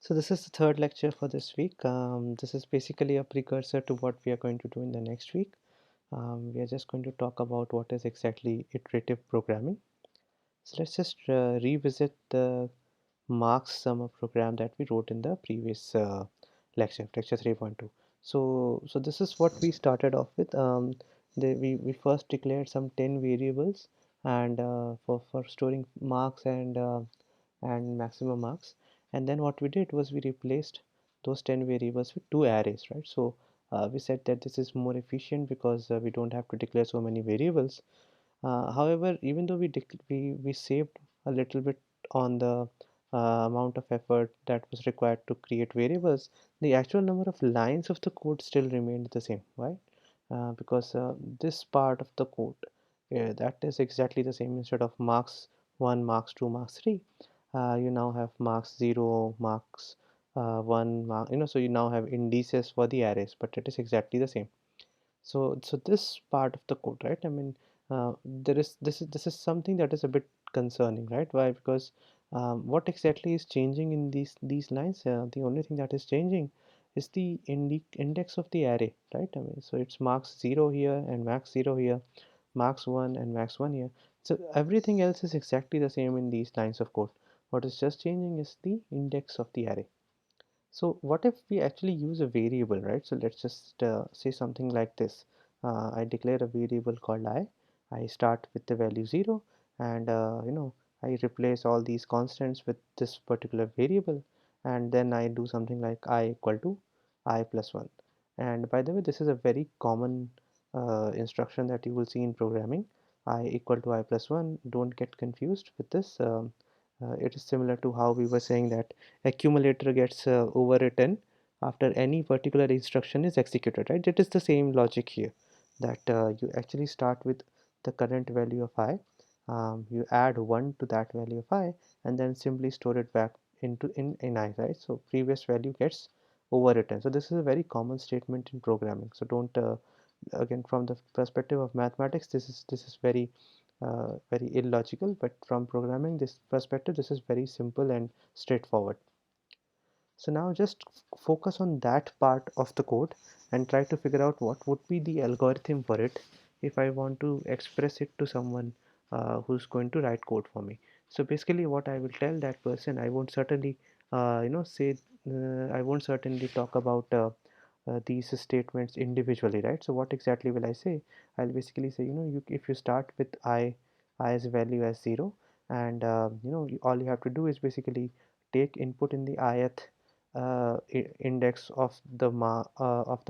So this is the third lecture for this week. This is basically a precursor to what we are going to do in the next week. We are just going to talk about what is exactly iterative programming. So let's just revisit the Marx summer program that we wrote in the previous lecture 3.2. So this is what we started off with. We first declared some 10 variables and for storing marks and maximum marks, and then what we did was we replaced those 10 variables with two arrays, right? So we said that this is more efficient because we don't have to declare so many variables. However, even though we saved a little bit on the amount of effort that was required to create variables, the actual number of lines of the code still remained the same. Why? Because this part of the code, that is exactly the same. Instead of marks 1, marks 2, marks 3, you now have marks 0, marks 1, so you now have indices for the arrays, but it is exactly the same. So this part of the code, right? I mean, there is this is something that is a bit concerning, right? Why? Because what exactly is changing in these lines? The only thing that is changing is the index of the array, right? I mean, so it's marks 0 here and max 0 here, marks 1 and max 1 here. So everything else is exactly the same in these lines of code. What is just changing is the index of the array. So what if we actually use a variable, right? So let's just say something like this. I declare a variable called I. I start with the value 0 and I replace all these constants with this particular variable, and then I do something like I equal to I plus 1. And by the way, this is a very common instruction that you will see in programming. I equal to I plus 1. Don't get confused with this. It is similar to how we were saying that accumulator gets overwritten after any particular instruction is executed, right? It is the same logic here, that you actually start with the current value of I, you add 1 to that value of I, and then simply store it back in I, right? So previous value gets overwritten. So this is a very common statement in programming. So don't again, from the perspective of mathematics, this is very illogical, but from programming this perspective, this is very simple and straightforward. So now just focus on that part of the code and try to figure out what would be the algorithm for it if I want to express it to someone who's going to write code for me. So basically what I will tell that person, I won't certainly say I won't certainly talk about these statements individually, right? So what exactly will I say? I'll basically say, if you start with i's value as 0, and all you have to do is basically take input in the ith index of the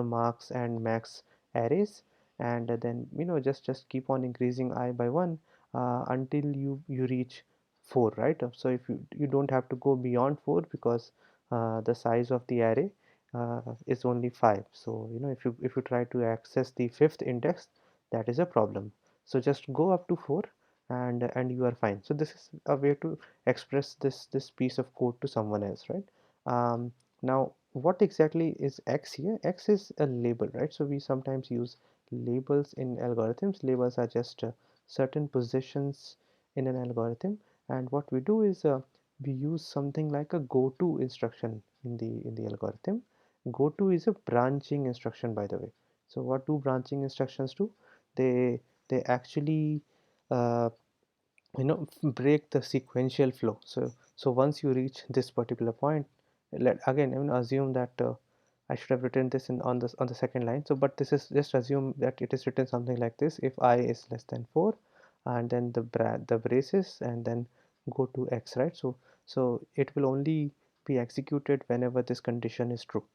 marks and max arrays, and then just keep on increasing I by 1 until you reach 4, right? So if you don't have to go beyond 4, because the size of the array is only 5. So if you try to access the fifth index, that is a problem. So just go up to 4, and you are fine. So this is a way to express this piece of code to someone else, right? Now what exactly is X here? X is a label, right? So we sometimes use labels in algorithms. Labels are just certain positions in an algorithm, and what we do is we use something like a goto instruction in the algorithm. Goto is a branching instruction, by the way. So what do branching instructions do? They actually uh, break the sequential flow. So once you reach this particular point, let again assume that I should have written this in on the second line. So but this is just assume that it is written something like this: if I is less than 4, and then the braces, and then go to X, right? So it will only be executed whenever this condition is true.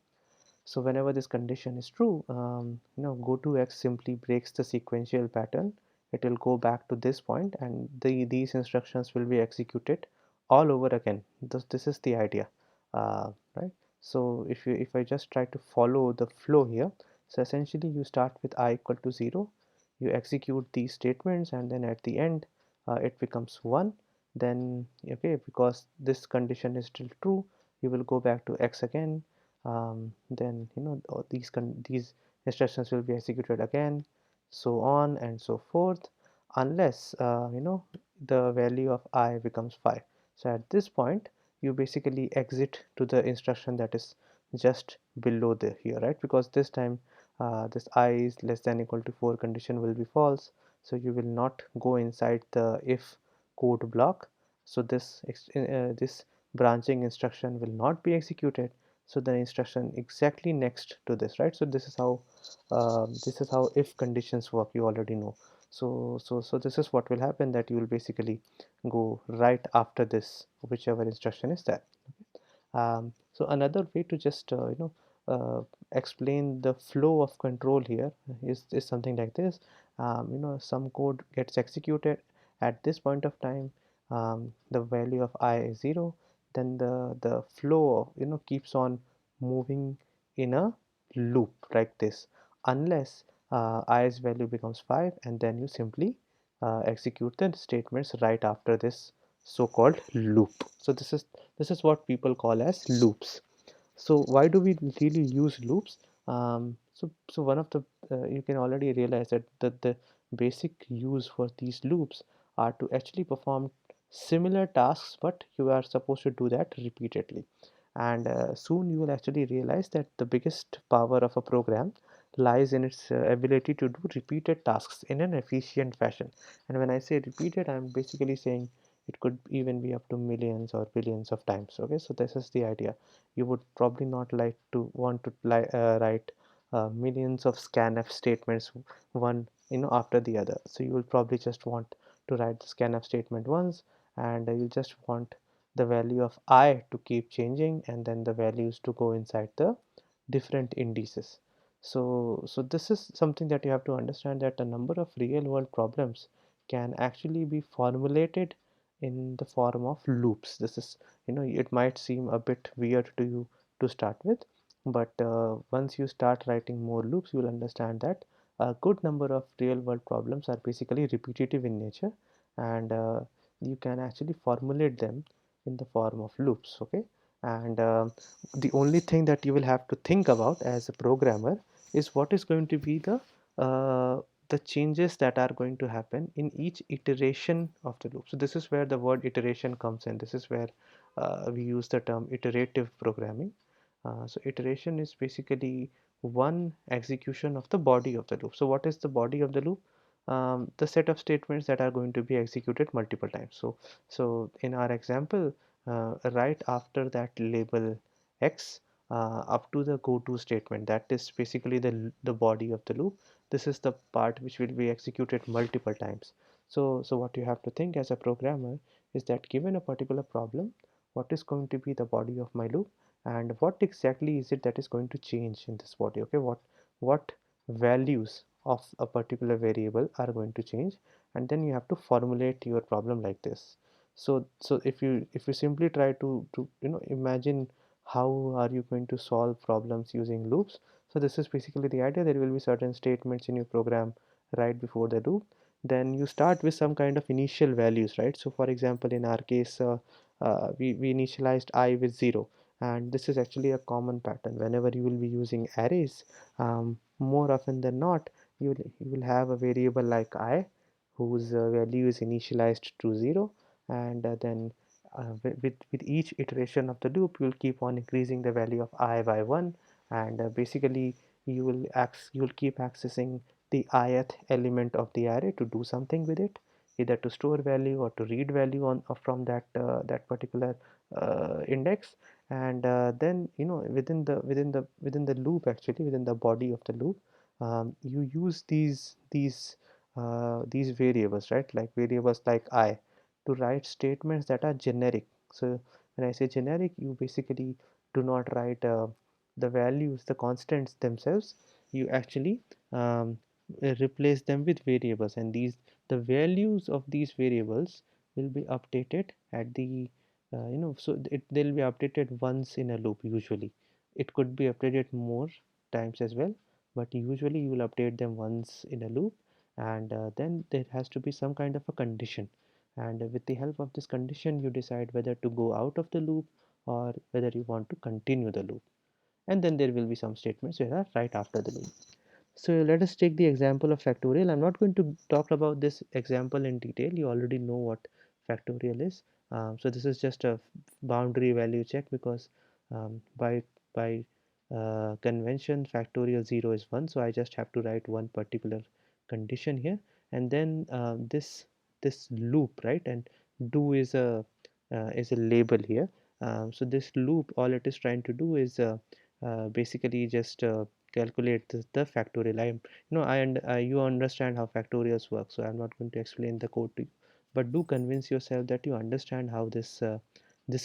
So whenever this condition is true, go to X simply breaks the sequential pattern. It will go back to this point, and these instructions will be executed all over again. This is the idea, right? So if I just try to follow the flow here, so essentially you start with I equal to 0, you execute these statements, and then at the end it becomes 1. Then okay, because this condition is still true, you will go back to X again. Then these instructions will be executed again, so on and so forth, unless the value of I becomes 5. So at this point you basically exit to the instruction that is just below the here, right? Because this time this I is less than equal to 4 condition will be false, so you will not go inside the if code block. So this branching instruction will not be executed, so the instruction exactly next to this, right? So this is how if conditions work, you already know. So this is what will happen, that you will basically go right after this whichever instruction is there. So another way to just explain the flow of control here is something like this. Some code gets executed at this point of time. The value of I is 0, then the flow keeps on moving in a loop like this, unless I's value becomes 5, and then you simply execute the statements right after this so-called loop. So this is what people call as loops. So why do we really use loops? So one of the you can already realize that the basic use for these loops are to actually perform similar tasks, but you are supposed to do that repeatedly. And soon you will actually realize that the biggest power of a program lies in its ability to do repeated tasks in an efficient fashion. And when I say repeated, I'm basically saying it could even be up to millions or billions of times. Okay, so this is the idea. You would probably not like to want to write millions of scanf statements, one after the other. So you will probably just want to write the scanf statement once, and you just want the value of I to keep changing, and then the values to go inside the different indices. So this is something that you have to understand, that a number of real world problems can actually be formulated in the form of loops. This is, it might seem a bit weird to you to start with, but once you start writing more loops, you'll understand that a good number of real world problems are basically repetitive in nature, and you can actually formulate them in the form of loops. Okay, and the only thing that you will have to think about as a programmer is what is going to be uh, the changes that are going to happen in each iteration of the loop. So this is where the word iteration comes in. This is where we use the term iterative programming. So iteration is basically one execution of the body of the loop. So what is the body of the loop? The set of statements that are going to be executed multiple times. So in our example, right after that label X, up to the go to statement, that is basically the body of the loop. This is the part which will be executed multiple times. So what you have to think as a programmer is that given a particular problem, what is going to be the body of my loop, and what exactly is it that is going to change in this body. Okay, what values of a particular variable are going to change, and then you have to formulate your problem like this. So if you simply try to imagine how are you going to solve problems using loops. So this is basically the idea. There will be certain statements in your program right before the loop. Then you start with some kind of initial values, right? So for example, in our case, we initialized I with 0, and this is actually a common pattern whenever you will be using arrays. More often than not, you will have a variable like I whose value is initialized to 0, and then with each iteration of the loop, you'll keep on increasing the value of I by 1, and basically you will keep accessing the ith element of the array to do something with it, either to store value or to read value on from that particular index. And then within the loop, actually within the body of the loop, you use these variables, right? Like variables like I, to write statements that are generic. So when I say generic, you basically do not write the values, the constants themselves. You actually replace them with variables, and the values of these variables will be updated at the they'll be updated once in a loop. Usually it could be updated more times as well, but usually you will update them once in a loop. And then there has to be some kind of a condition, and with the help of this condition you decide whether to go out of the loop or whether you want to continue the loop. And then there will be some statements that are right after the loop. So let us take the example of factorial. I'm not going to talk about this example in detail. You already know what factorial is. So this is just a boundary value check, because by convention factorial 0 is 1, so I just have to write one particular condition here, and then this loop, right, and do is a label here. So this loop, all it is trying to do is basically just calculate the factorial. You understand how factorials work, so I'm not going to explain the code to you, but do convince yourself that you understand how this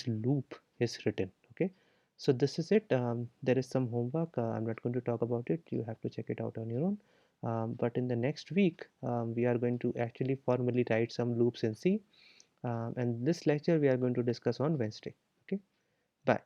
loop is written. Okay, so this is it. There is some homework. I'm not going to talk about it. You have to check it out on your own. But in the next week, we are going to actually formally write some loops in C. And this lecture we are going to discuss on Wednesday. Okay, bye.